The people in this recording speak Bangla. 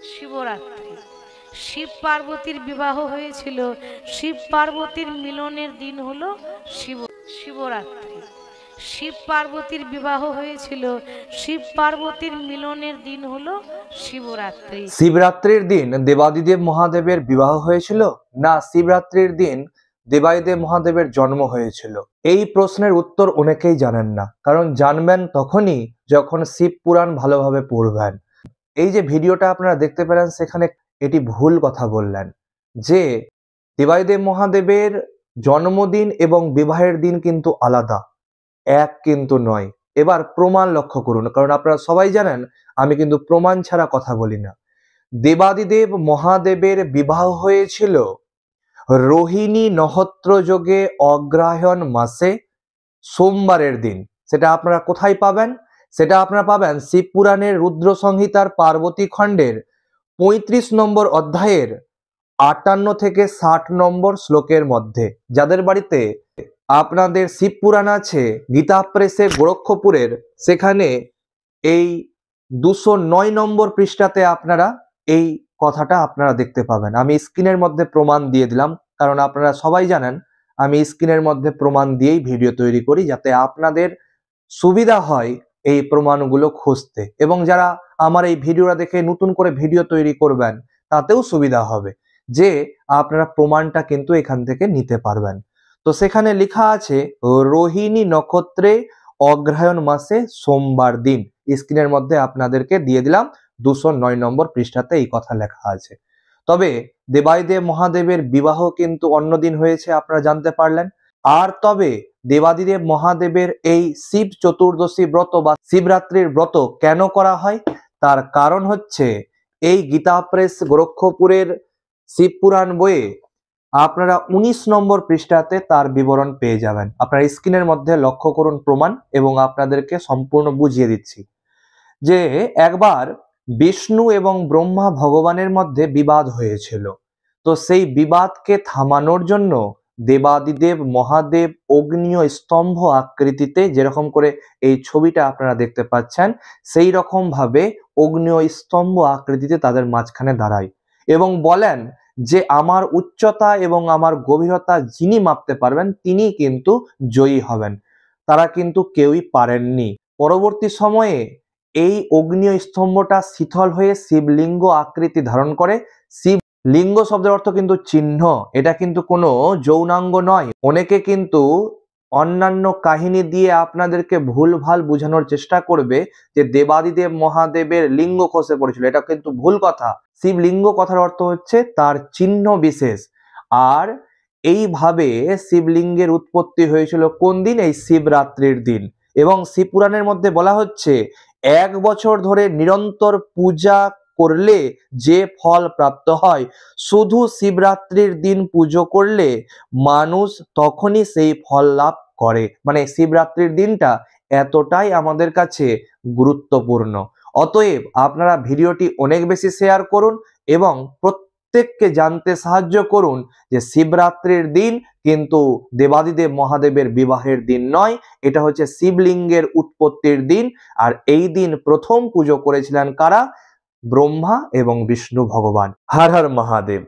শিবরাত্রি। শিব পার্বতীর বিবাহ হয়েছিল, শিব পার্বতীর মিলনের দিন হলো শিবরাত্রি। শিব পার্বতীর বিবাহ হয়েছিল, শিব পার্বতীর মিলনের দিন হলো শিবরাত্রি। শিবরাত্রির দিন দেবাদিদেব মহাদেবের বিবাহ হয়েছিল, না শিবরাত্রির দিন দেবাদিদেব মহাদেবের জন্ম হয়েছিল? এই প্রশ্নের উত্তর অনেকেই জানেন না, কারণ জানবেন তখনই যখন শিব পুরাণ ভালোভাবে পড়বেন। এই যে ভিডিওটা আপনারা দেখতে পেলেন, সেখানে এটি ভুল কথা বললেন যে দেবাদিদেব মহাদেবের জন্মদিন এবং বিবাহের দিন কিন্তু আলাদা, এক কিন্তু নয়। এবার প্রমাণ লক্ষ্য করুন, কারণ আপনারা সবাই জানেন আমি কিন্তু প্রমাণ ছাড়া কথা বলি না। দেবাদিদেব মহাদেবের বিবাহ হয়েছিল রোহিণী নক্ষত্র যোগে অগ্রহায়ণ মাসে সোমবারের দিন। সেটা আপনারা কোথায় পাবেন? সেটা আপনারা পাবেন শিব পুরাণের রুদ্র সংহিতার পার্বতী খণ্ডের 35 নম্বর অধ্যায়ের 58 থেকে 60 নম্বর শ্লোকের মধ্যে। যাদের বাড়িতে আপনাদের শিব পুরাণ আছে গীতা প্রেসে গোরক্ষপুরের, সেখানে এই 209 নম্বর পৃষ্ঠাতে আপনারা এই কথাটা আপনারা দেখতে পাবেন। আমি স্ক্রিনের মধ্যে প্রমাণ দিয়ে দিলাম, কারণ আপনারা সবাই জানেন আমি স্ক্রিনের মধ্যে প্রমাণ দিয়েই ভিডিও তৈরি করি, যাতে আপনাদের সুবিধা হয় এই প্রমাণগুলো খুঁজতে, এবং যারা আমার এই ভিডিওটা দেখে নতুন করে ভিডিও তৈরি করবেন তাতেও সুবিধা হবে যে আপনারা প্রমাণটা কিন্তু এখান থেকে নিতে পারবেন। তো সেখানে লেখা আছে রোহিণী নক্ষত্রে অগ্রহায়ণ মাসে সোমবার দিন। স্ক্রিনের মধ্যে আপনাদেরকে দিয়ে দিলাম 209 নম্বর পৃষ্ঠাতে এই কথা লেখা আছে। তবে দেবাদিদেব মহাদেবের বিবাহ কিন্তু অন্য দিন হয়েছে, আপনারা জানতে পারলেন। আর তবে দেবাদিদেব মহাদেবের এই শিব চতুর্দশী ব্রত বা শিবরাত্রির ব্রত কেন করা হয়, তার কারণ হচ্ছে এই গীতা প্রেস গোরক্ষপুরের শিব পুরাণ বইয়ে আপনারা 19 নম্বর পৃষ্ঠাতে তার বিবরণ পেয়ে যাবেন। আপনারা স্ক্রিনের মধ্যে লক্ষ্য করুন প্রমাণ, এবং আপনাদেরকে সম্পূর্ণ বুঝিয়ে দিচ্ছি যে একবার বিষ্ণু এবং ব্রহ্মা ভগবানের মধ্যে বিবাদ হয়েছিল। তো সেই বিবাদকে থামানোর জন্য দেবাদিদেব মহাদেব অগ্নিয় স্তম্ভ আকৃতিতে, যেরকম করে এই ছবিটা আপনারা দেখতে পাচ্ছেন, সেই রকম ভাবে অগ্নিয় স্তম্ভ আকৃতিতে তাদের মাঝখানে দাঁড়ায় এবং বলেন যে আমার উচ্চতা এবং আমার গভীরতা যিনি মাপতে পারবেন তিনি কিন্তু জয়ী হবেন। তারা কিন্তু কেউই পারেননি। পরবর্তী সময়ে এই অগ্নিয় স্তম্ভটা শীতল হয়ে শিবলিঙ্গ আকৃতি ধারণ করে। শিবলিঙ্গ শব্দের অর্থ কিন্তু চিহ্ন, এটা কিন্তু কোনো যৌনাঙ্গ নয়। অনেকে কিন্তু অন্যান্য কাহিনী দিয়ে আপনাদেরকে ভুলভাল বোঝানোর চেষ্টা করবে যে দেবাদিদেব মহাদেবের লিঙ্গ খসে পড়েছিল, এটা কিন্তু ভুল কথা। শিবলিঙ্গ কথার অর্থ হচ্ছে তার চিহ্ন বিশেষ। আর এইভাবে শিবলিঙ্গের উৎপত্তি হয়েছিল কোন দিন? এই শিবরাত্রির দিন। এবং শিব পুরাণের মধ্যে বলা হচ্ছে 1 বছর ধরে নিরন্তর পূজা করলে যে ফল প্রাপ্ত হয়, শুধু শিবরাত্রির দিন পুজো করলে মানুষ তখনই সেই ফল লাভ করে। মানে শিবরাত্রির দিনটা এতটাই আমাদের কাছে গুরুত্বপূর্ণ। অতএব আপনারা ভিডিওটি অনেক বেশি শেয়ার করুন এবং প্রত্যেককে জানতে সাহায্য করুন যে শিবরাত্রির দিন কিন্তু দেবাদিদেব মহাদেবের বিবাহের দিন নয়, এটা হচ্ছে শিবলিঙ্গের উৎপত্তির দিন। আর এই দিন প্রথম পুজো করেছিলেন কারা? ব্রহ্মা এবং বিষ্ণু ভগবান। হর হর মহাদেব।